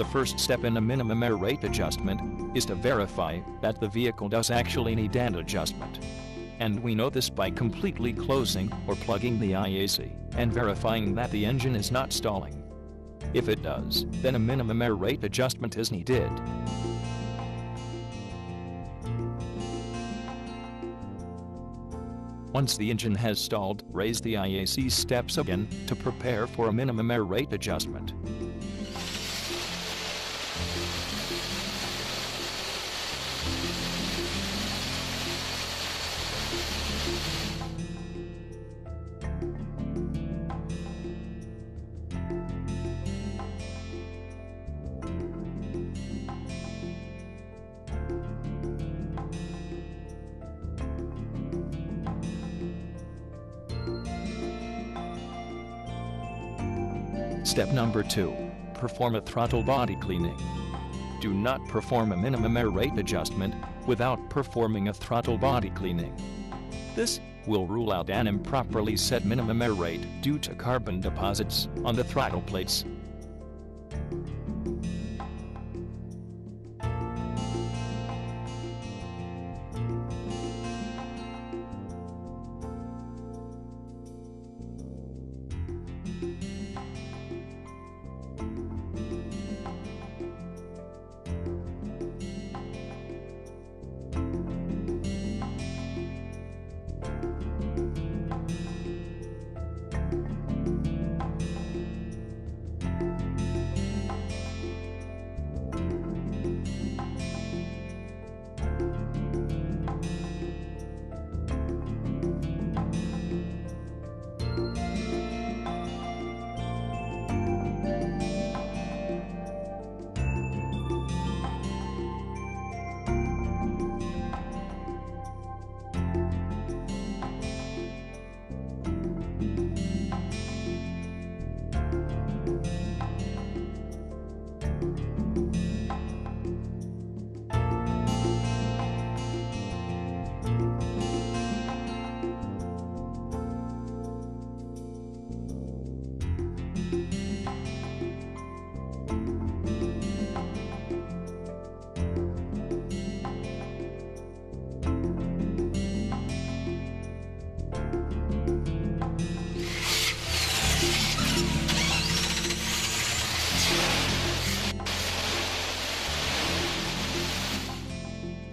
The first step in a minimum air rate adjustment is to verify that the vehicle does actually need an adjustment. And we know this by completely closing or plugging the IAC and verifying that the engine is not stalling. If it does, then a minimum air rate adjustment is needed. Once the engine has stalled, raise the IAC steps again to prepare for a minimum air rate adjustment. Step number 2. Perform a throttle body cleaning. Do not perform a minimum air rate adjustment without performing a throttle body cleaning. This will rule out an improperly set minimum air rate due to carbon deposits on the throttle plates.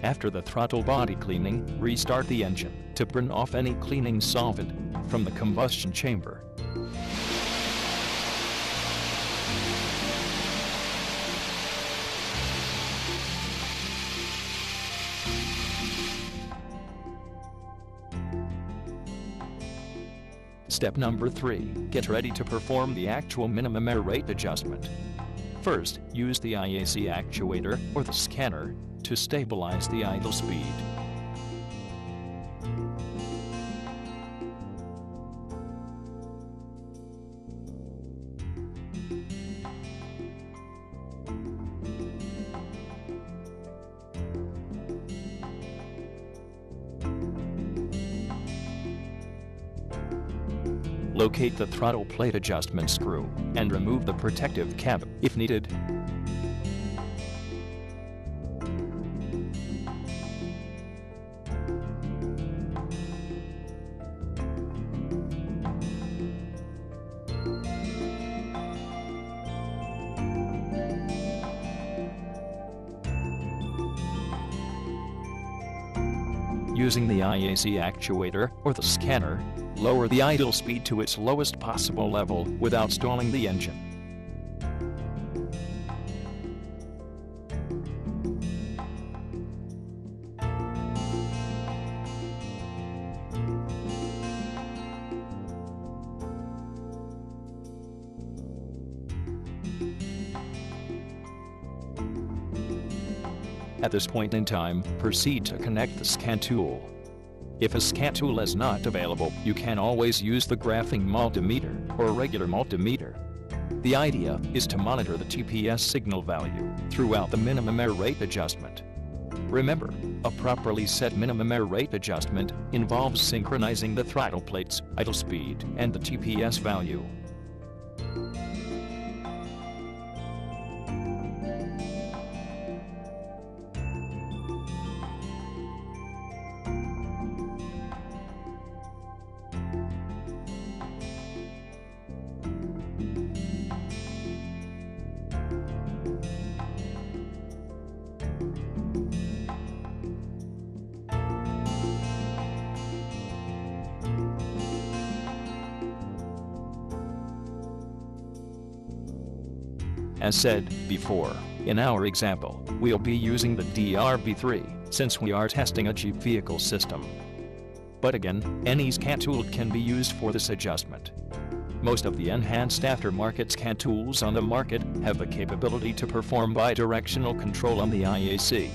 After the throttle body cleaning, restart the engine to burn off any cleaning solvent from the combustion chamber. Step number 3. Get ready to perform the actual minimum air rate adjustment. First, use the IAC actuator or the scanner to stabilize the idle speed. Locate the throttle plate adjustment screw and remove the protective cap if needed. Using the IAC actuator or the scanner, lower the idle speed to its lowest possible level without stalling the engine. At this point in time, proceed to connect the scan tool. If a scan tool is not available, you can always use the graphing multimeter or a regular multimeter. The idea is to monitor the TPS signal value throughout the minimum air rate adjustment. Remember, a properly set minimum air rate adjustment involves synchronizing the throttle plates, idle speed, and the TPS value. As said before, in our example, we'll be using the DRB3, since we are testing a Jeep vehicle system. But again, any scan tool can be used for this adjustment. Most of the enhanced aftermarket scan tools on the market have the capability to perform bidirectional control on the IAC.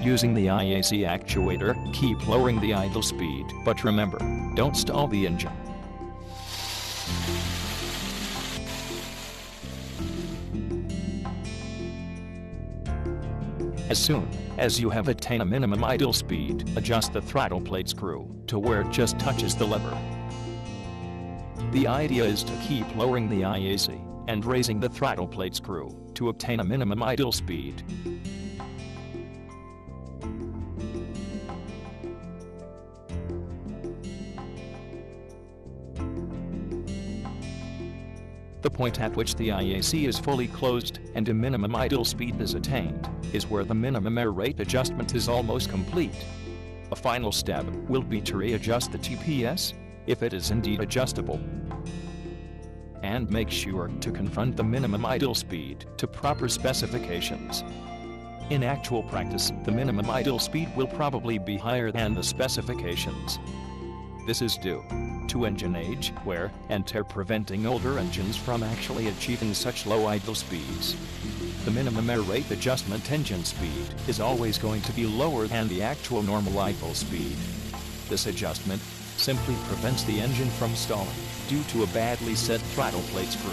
Using the IAC actuator, keep lowering the idle speed, but remember, don't stall the engine. As soon as you have attained a minimum idle speed, adjust the throttle plate screw to where it just touches the lever. The idea is to keep lowering the IAC and raising the throttle plate screw to obtain a minimum idle speed. The point at which the IAC is fully closed and a minimum idle speed is attained is where the minimum air rate adjustment is almost complete. A final step will be to readjust the TPS, if it is indeed adjustable. And make sure to confront the minimum idle speed to proper specifications. In actual practice, the minimum idle speed will probably be higher than the specifications. This is due to engine age, wear, and tear preventing older engines from actually achieving such low idle speeds. The minimum air rate adjustment engine speed is always going to be lower than the actual normal idle speed. This adjustment simply prevents the engine from stalling due to a badly set throttle plate screw.